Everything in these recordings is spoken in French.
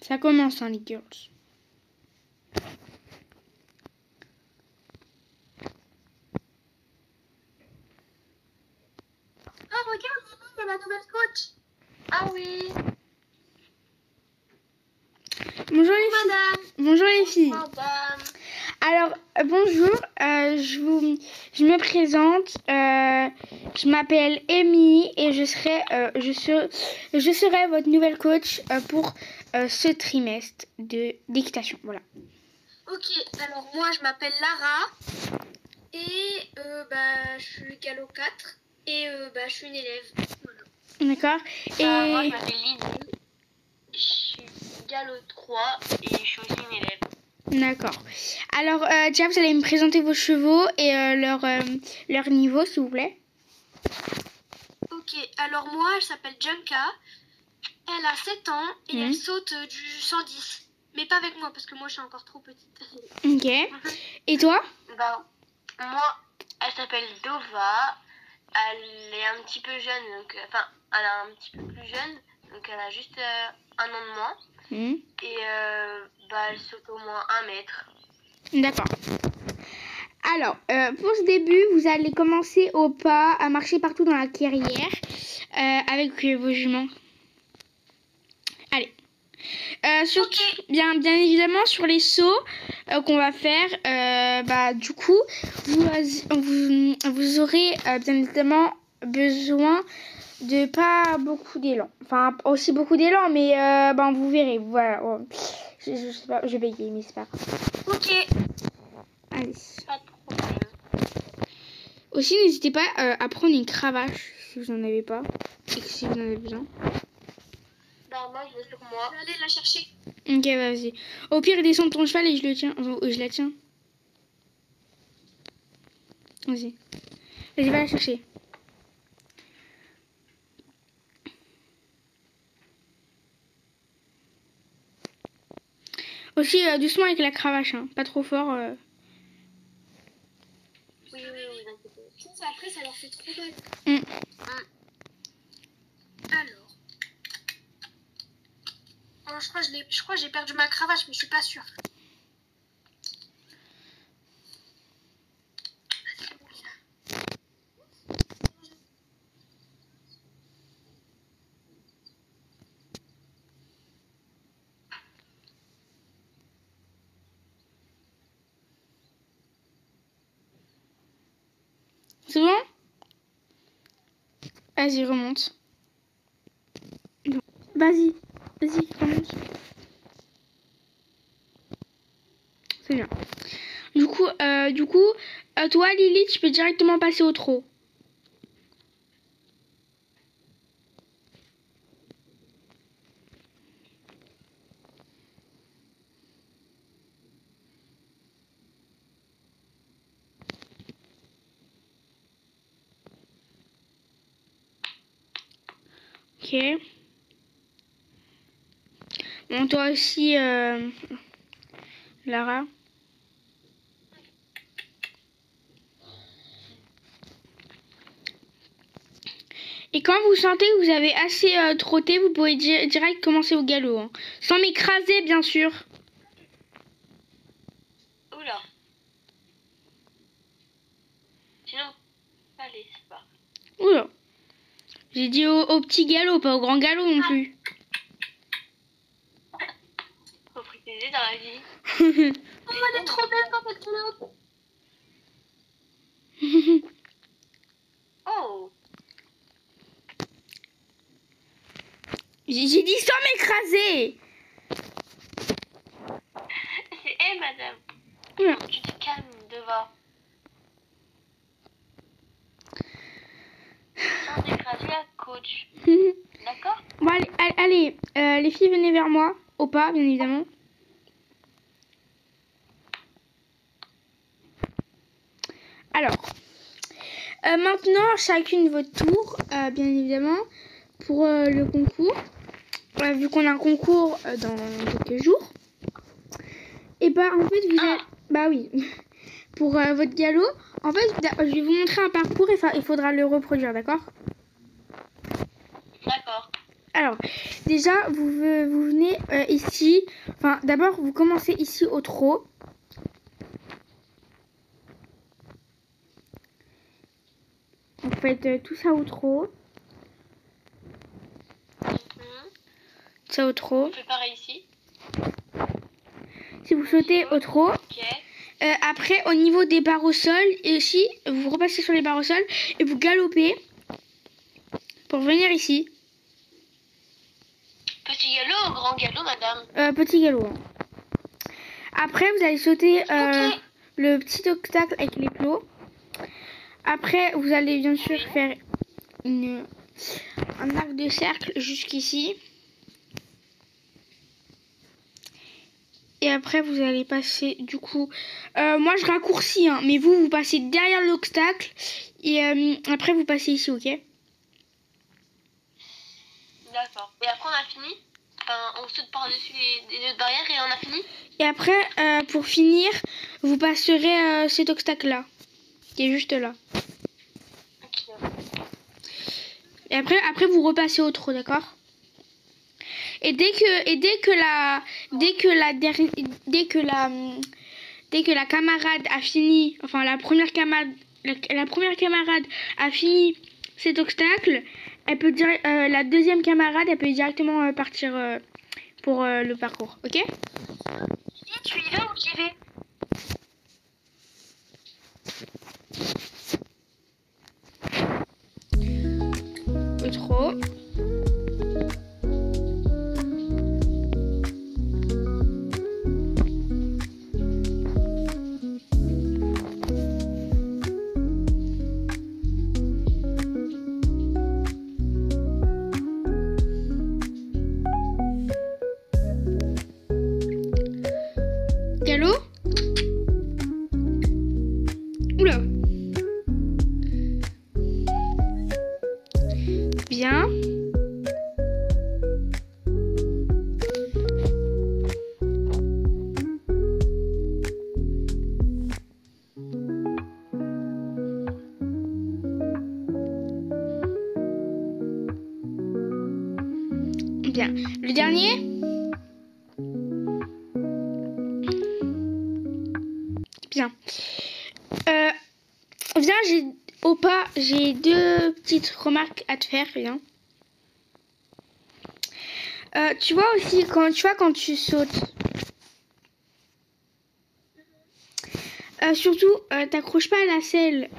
Ça commence, hein, les girls. Oh, regarde, il y a la nouvelle coach. Ah oui. Bonjour les filles. Madame. Bonjour les filles. Madame. Alors, bonjour, je me présente, je m'appelle Amy et je serai votre nouvelle coach pour ce trimestre d'équitation. Voilà. Ok, alors moi je m'appelle Lara et je suis galop 4 et je suis une élève. Voilà. D'accord. Moi je Et m'appelle Lydie, je suis galop 3 et je suis aussi une élève. d'accord. Alors, déjà, vous allez me présenter vos chevaux et leur niveau, s'il vous plaît. Ok, alors moi elle s'appelle Junka, elle a 7 ans et elle saute du 110. Mais pas avec moi parce que moi je suis encore trop petite. Ok. Et toi? Moi, elle s'appelle Dova. Elle est un petit peu jeune, donc elle est un petit peu plus jeune, donc elle a juste 1 an de moins. Et elle saute au moins 1 mètre. D'accord. Alors, pour ce début, vous allez commencer au pas, à marcher partout dans la clairière avec vos juments. Allez. Bien évidemment, sur les sauts qu'on va faire, du coup, vous aurez bien évidemment besoin de pas beaucoup d'élan. Enfin, aussi beaucoup d'élan, mais vous verrez. Voilà. Je sais pas, je vais y mais c'est pas grave. Ok. Allez. Pas de problème. Aussi, n'hésitez pas à prendre une cravache si vous n'en avez pas et que si vous en avez besoin. Moi, je vais sur moi. Je vais aller la chercher. Ok, vas-y. Au pire, descends de ton cheval et je le tiens. Je la tiens. Vas-y. Vas-y, va la chercher. Aussi, doucement avec la cravache, hein. Pas trop fort. Oui, après, ça leur fait trop mal. Alors. Oh, je crois que j'ai perdu ma cravache, mais je suis pas sûre. C'est bon? Vas-y, remonte. Vas-y, remonte. C'est bien. Du coup, toi, Lily, tu peux directement passer au trot. Ok. Bon, toi aussi, Lara. Et quand vous sentez que vous avez assez trotté, vous pouvez direct commencer au galop. Hein. Sans m'écraser, bien sûr. Oula. Sinon, allez, c'est pas. Oula. J'ai dit au petit galop, pas au grand galop non plus. Faut préciser dans la vie. Oh, elle est trop belle quand elle tourne. Oh. J'ai dit sans m'écraser. C'est elle, madame. Oula. Tu te calmes devant. Sans écraser la coach. D'accord? Bon, allez, les filles, venez vers moi. Au pas, bien évidemment. Alors, maintenant, chacune votre tour, bien évidemment, pour le concours. Vu qu'on a un concours dans quelques jours. Et en fait, vous allez... Bah oui. Pour votre galop, en fait, je vais vous montrer un parcours et il faudra le reproduire, d'accord? D'accord. Alors, déjà, vous venez ici. Enfin, d'abord, vous commencez ici au trot. Vous faites tout ça au trot. Ça au trot. On fait pareil ici. Si vous sautez au trot. Ok. Après, au niveau des barres au sol, et ici, vous repassez sur les barres au sol et vous galopez pour venir ici. Petit galop ou grand galop, madame? Petit galop. Après, vous allez sauter le petit obstacle avec les plots. Après, vous allez bien sûr faire un arc de cercle jusqu'ici. Et après, vous allez passer, du coup... moi, je raccourcis, hein, mais vous passez derrière l'obstacle. Et après, vous passez ici, ok? D'accord. Et après, on a fini? Enfin, on saute par-dessus les autres barrières et on a fini? Et après, pour finir, vous passerez cet obstacle-là, qui est juste là. Ok. Et après, vous repassez au trot, d'accord? Et dès que la camarade a fini, enfin la première camarade a fini cet obstacle, elle peut dire la deuxième camarade, elle peut directement partir pour le parcours, ok? Tu y vas ou j'y vais? Au trot. Galop. Oula. Bien. Bien. Le dernier. Bien. Viens, j'ai deux petites remarques à te faire, viens. Tu vois aussi, quand tu sautes, surtout, t'accroches pas à la selle,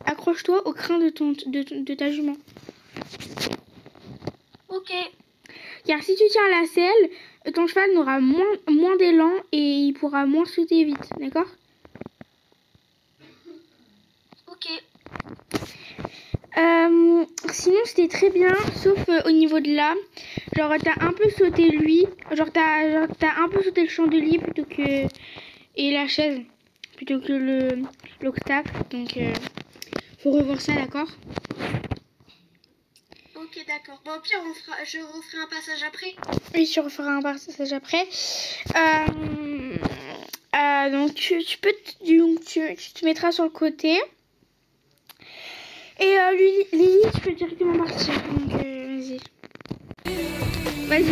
accroche-toi au crin de ta jument. Ok. Car si tu tiens à la selle, ton cheval n'aura moins d'élan et il pourra moins sauter vite, d'accord? Ok. Sinon c'était très bien, sauf au niveau de là, genre t'as un peu sauté lui, t'as un peu sauté le chandelier plutôt que et la chaise plutôt que l'obstacle, donc faut revoir ça, d'accord? Ok, d'accord. Bon, au pire, je referai un passage après. Oui, tu referas un passage après. Donc tu te mettras sur le côté. Et Lily, tu peux directement partir. Donc vas-y. Vas-y.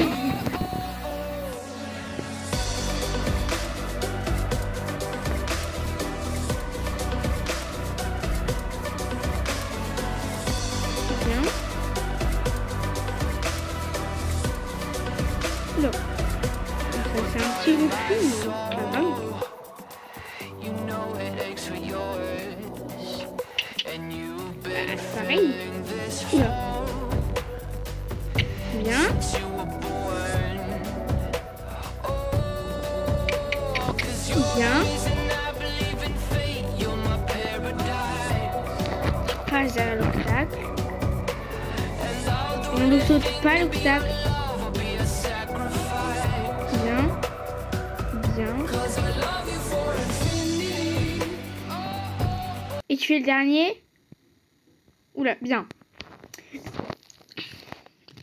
Bien. Non. Ça c'est un petit refus, mais pas grave. Pareil. Oula. Bien. Bien. Passe derrière l'obstacle. On ne saute pas l'obstacle. Bien. Bien. Et tu es le dernier. Oula, bien.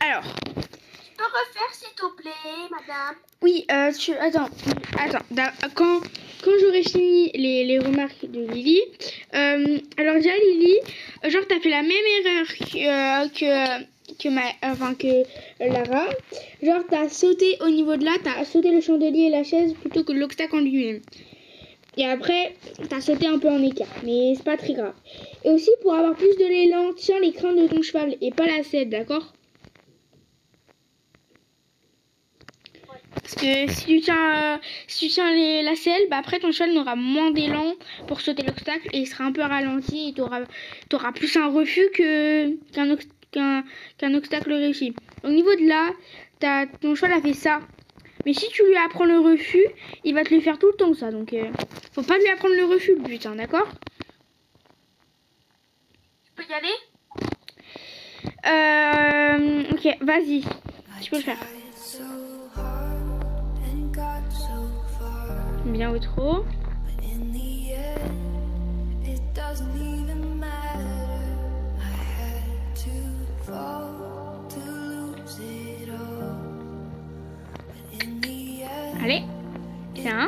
Alors. Tu peux refaire, s'il te plaît, madame? Oui, Attends. Quand j'aurai fini les remarques de Lily, alors déjà Lily, genre t'as fait la même erreur que Lara. Genre, t'as sauté au niveau de là, t'as sauté le chandelier et la chaise plutôt que l'obstacle en lui-même. Et après, t'as sauté un peu en écart, mais c'est pas très grave. Et aussi, pour avoir plus de l'élan, tiens les crins de ton cheval et pas la selle, d'accord? Parce que si tu tiens, la selle, bah après ton cheval n'aura moins d'élan pour sauter l'obstacle et il sera un peu ralenti et t'auras plus un refus qu'un obstacle réussi. Au niveau de là, ton cheval a fait ça. Mais si tu lui apprends le refus, il va te le faire tout le temps ça. Donc faut pas lui apprendre le refus le but, hein, d'accord? Tu peux y aller? Ok, vas-y. Tu peux le faire. Bien ou trop. Allez, tiens.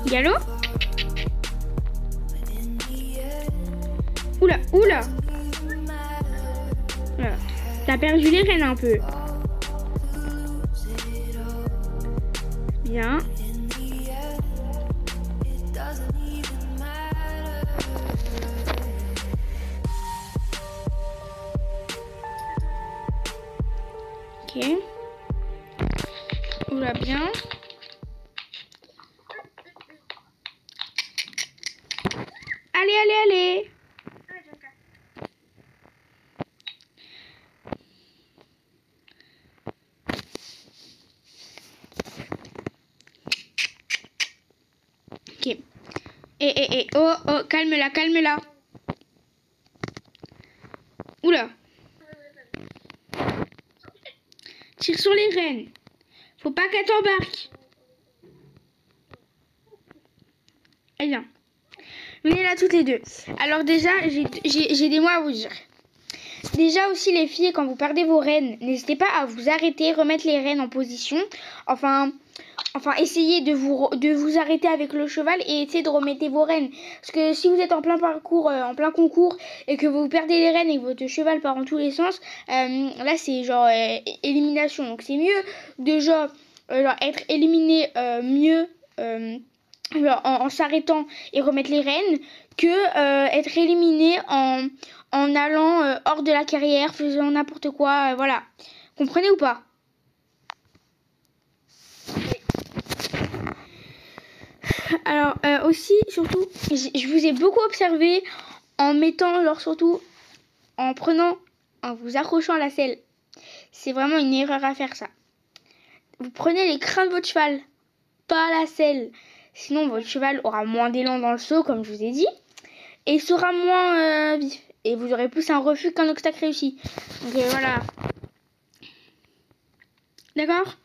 Galop. Oula, oula. Voilà. T'as perdu les rênes un peu. Bien. Ok. Oula, bien. Allez, allez, allez. Ok. Oh, oh, calme-la, calme-la. Oula. Tire sur les rênes. Faut pas qu'elle t'embarque. Allez, viens. Venez là toutes les deux. Alors déjà, j'ai des mots à vous dire. Déjà aussi les filles, quand vous perdez vos rênes, n'hésitez pas à vous arrêter, remettre les rênes en position. Enfin essayez de vous arrêter avec le cheval et essayez de remettre vos rênes. Parce que si vous êtes en plein parcours, en plein concours, et que vous perdez les rênes et que votre cheval part en tous les sens, là c'est genre élimination. Donc c'est mieux de genre être éliminé mieux en s'arrêtant et remettre les rênes que être éliminé en allant hors de la carrière, faisant n'importe quoi, voilà. Comprenez ou pas? Alors aussi, surtout, je vous ai beaucoup observé en mettant, genre surtout, en vous accrochant à la selle. C'est vraiment une erreur à faire ça. Vous prenez les crins de votre cheval, pas la selle. Sinon, votre cheval aura moins d'élan dans le saut, comme je vous ai dit. Et il sera moins vif. Et vous aurez plus un refus qu'un obstacle réussi. Donc voilà. D'accord?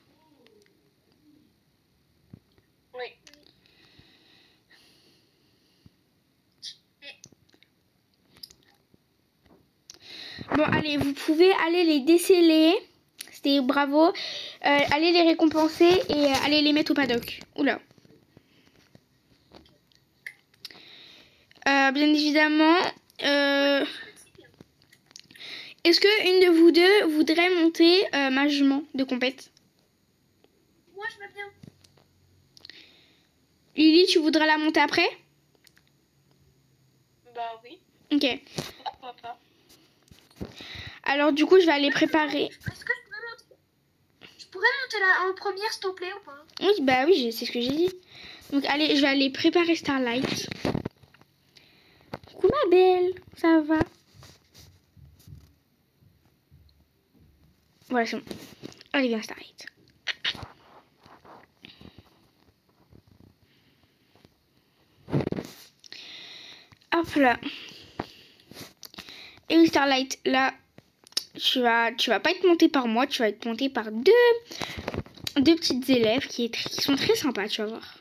Oui. Bon, allez, vous pouvez aller les déceler. C'était bravo. Allez les récompenser et allez les mettre au paddock. Oula. Bien évidemment. Est-ce que une de vous deux voudrait monter ma jument de compète? Moi, je veux bien. Lily, tu voudras la monter après? Bah oui. Ok. Pourquoi pas? Alors du coup, je vais aller préparer. Est-ce que je pourrais monter là en première, s'il te plaît, ou pas? Oui, bah oui, c'est ce que j'ai dit. Donc allez, je vais aller préparer Starlight. Coucou ma belle, ça va? Voilà, c'est bon. Allez, viens Starlight. Hop là. Et oui, Starlight, là, tu vas pas être montée par moi, tu vas être montée par deux petites élèves qui sont très sympas, tu vas voir.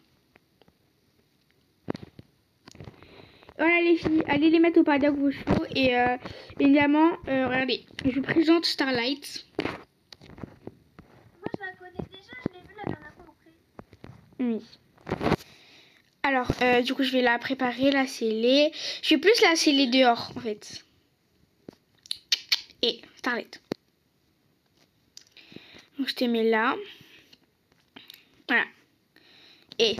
Voilà les filles, allez les mettre au paddock vos chevaux et évidemment, regardez, je vous présente Starlight. Moi je la connais déjà, je l'ai vue la dernière fois au pré. Oui. Alors, du coup, je vais la préparer, la sceller. Je vais plus la sceller dehors, en fait. Et Starlet. Donc, je te mets là. Voilà. Et...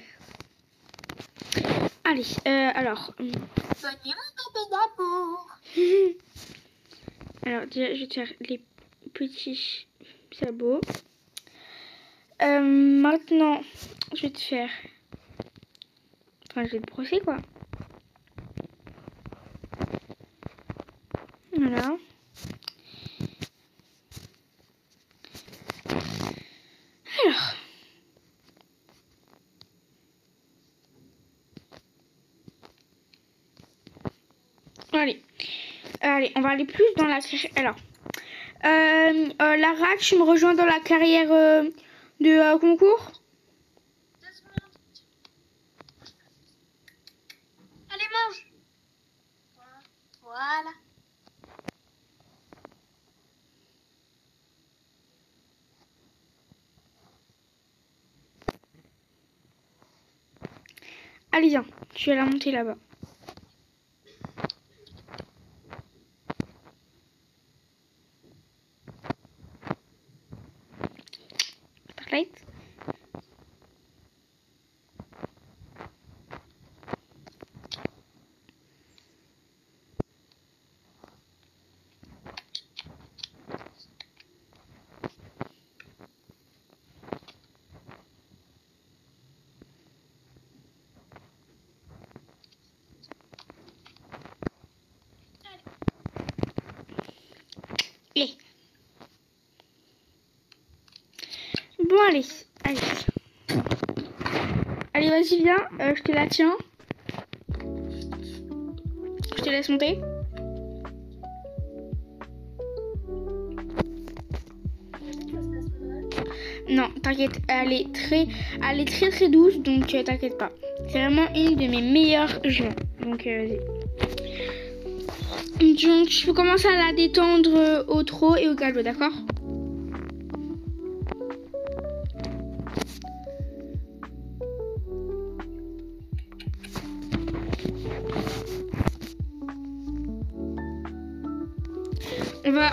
Allez, alors... Bonne nuit, mon bébé d'amour. Alors, déjà, je vais te faire les petits sabots. Maintenant, je vais te faire... Enfin, je vais te brosser, quoi. Voilà. Alors. Allez, on va aller plus dans la... Alors. Lara, tu me rejoins dans la carrière de concours? Allez, mange. Voilà. Allez, viens, tu vas la monter là-bas. Starlight. Bon, allez. Allez, vas-y, viens. Je te la tiens. Je te laisse monter. Non, t'inquiète. Elle est très douce, donc t'inquiète pas. C'est vraiment une de mes meilleures juments. Donc, vas-y. Donc, je peux commencer à la détendre au trot et au galop, d'accord?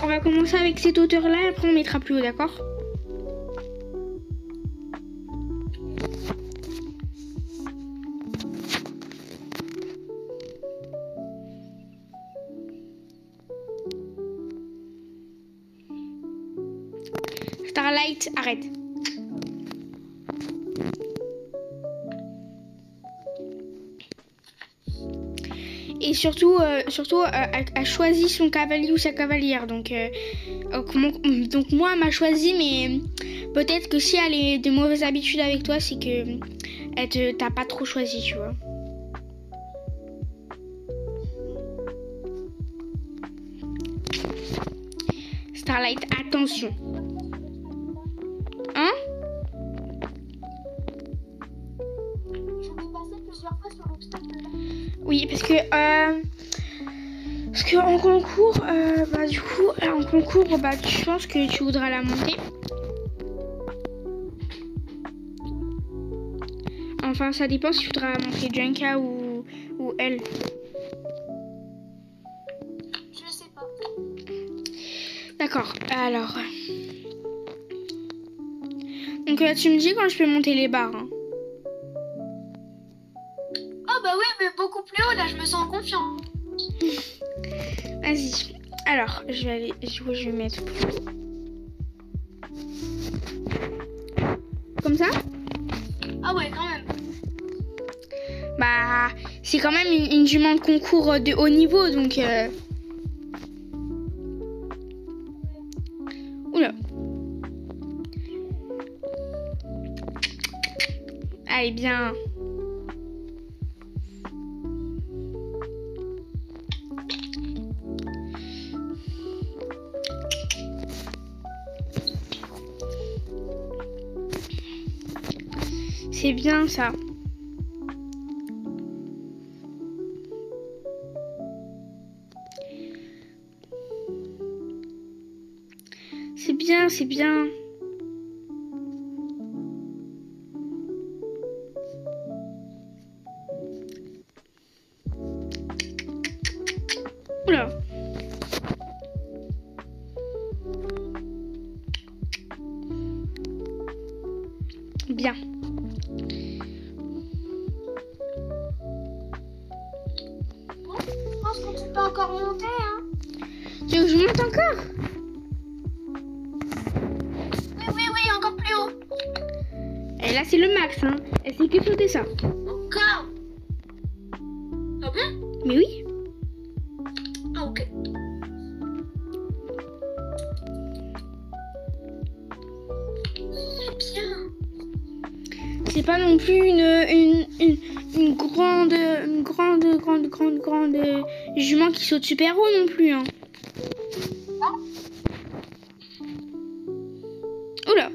On va commencer avec cette hauteur-là et après on mettra plus haut, d'accord? Starlight, arrête. Et surtout, elle choisit son cavalier ou sa cavalière. Donc moi, elle m'a choisi, mais peut-être que si elle a de mauvaises habitudes avec toi, c'est que elle t'a pas trop choisi, tu vois. Starlight, attention. Hein? Je vais passer plusieurs fois sur l'obstacle. Oui, parce que en concours, du coup, en concours, je pense que tu voudras la monter. Enfin, ça dépend si tu voudras monter Junka ou elle. Je sais pas. D'accord, alors. Donc tu me dis quand je peux monter les barres. Hein. Oh bah oui, mais beaucoup plus haut, là, je me sens confiant. Vas-y. Alors, je vais mettre plus haut. Comme ça? Ah ouais, quand même. Bah, c'est quand même une jument de concours de haut niveau, donc... Oula. Allez, bien. C'est bien ça. C'est bien, c'est bien. Tu veux que je monte encore? Oui, encore plus haut. Et là, c'est le max, hein. Elle sait que sauter ça. Encore? Ah bon? Mais oui. Ah, ok. C'est bien. C'est pas non plus une grande jument qui saute super haut non plus, hein. Oula.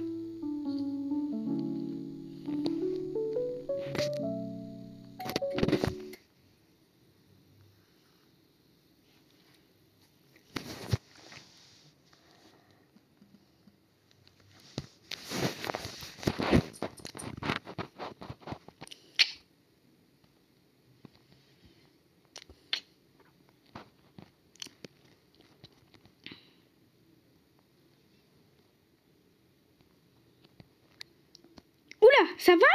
Oula, ça va?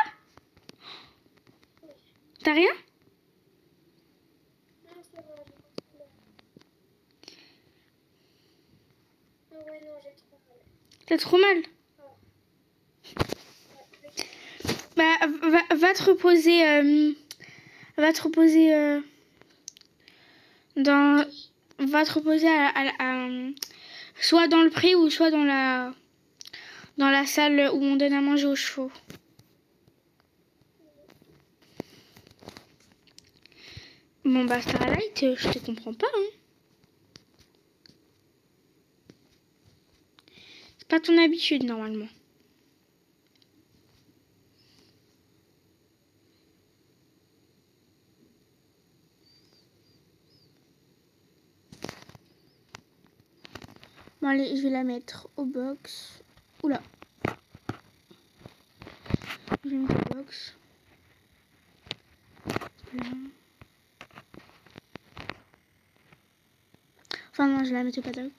T'as rien? Non, ça va, ah ouais, non, j'ai trop mal. T'as trop mal? Bah, va te reposer. Va te reposer Va te reposer soit dans le pré ou soit dans la salle où on donne à manger aux chevaux. Bon bah Starlight, je te comprends pas, hein. C'est pas ton habitude normalement. Bon allez, je vais la mettre au box. Oula. Je vais mettre au box. Là. Enfin non, je vais la mettre au paddock.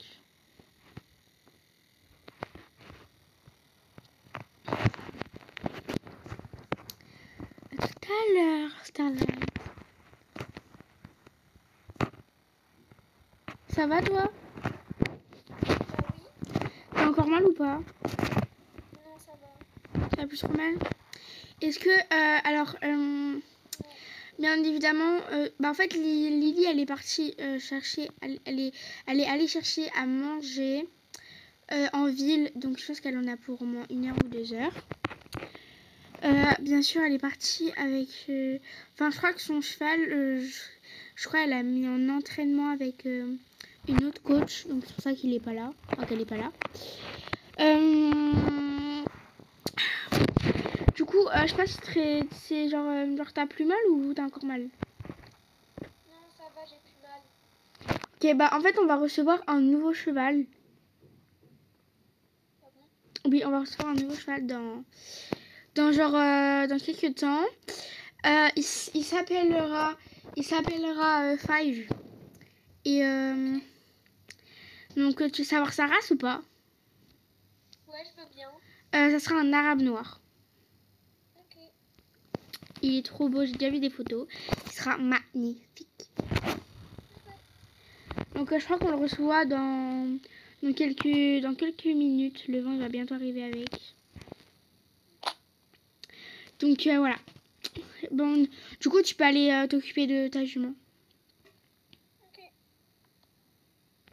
À tout à l'heure, Starlight. Ça va toi? T'as encore mal ou pas? Non, ça va. Ça va plus trop mal? Est-ce que, alors, bien évidemment, en fait, Lily, elle est partie chercher, elle est allée chercher à manger en ville, donc je pense qu'elle en a pour au moins 1 heure ou 2 heures. Bien sûr, elle est partie avec, enfin, je crois que son cheval, je crois qu'elle a mis en entraînement avec une autre coach, donc c'est pour ça qu'il est pas là, enfin qu'elle est pas là. Du coup, je sais pas si c'est genre t'as plus mal ou t'as encore mal? Non, ça va, j'ai plus mal. Ok, bah en fait, on va recevoir un nouveau cheval. Ah bon? Oui, on va recevoir un nouveau cheval dans quelques temps. Il s'appellera Five. Et donc, tu veux savoir sa race ou pas? Ouais, je veux bien. Ça sera un arabe noir. Ok. Il est trop beau, j'ai déjà vu des photos. Il sera magnifique. Donc, je crois qu'on le reçoit dans quelques minutes. Le vent va bientôt arriver avec. Donc, voilà. Bon, du coup, tu peux aller t'occuper de ta jument. Ok.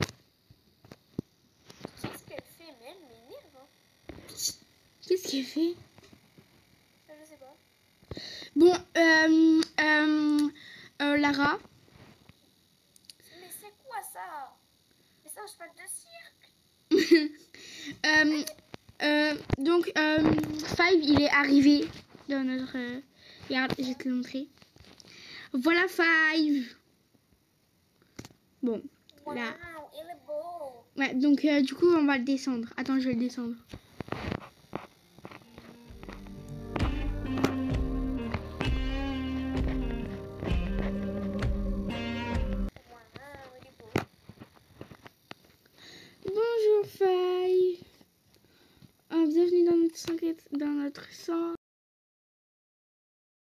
Tu sais ce qu'elle fait même, m'énerve, hein. Qu'est-ce qu'elle fait? Je sais pas. Bon, Lara. Mais c'est quoi ça? Mais c'est un cheval de cirque. Donc, Five, il est arrivé dans notre... regarde, je vais te le montrer. Voilà Five. Bon, Wow, là. il est beau. Ouais, donc du coup, on va le descendre. Attends, je vais le descendre. Wow, il est beau. Bonjour Five. Bienvenue dans notre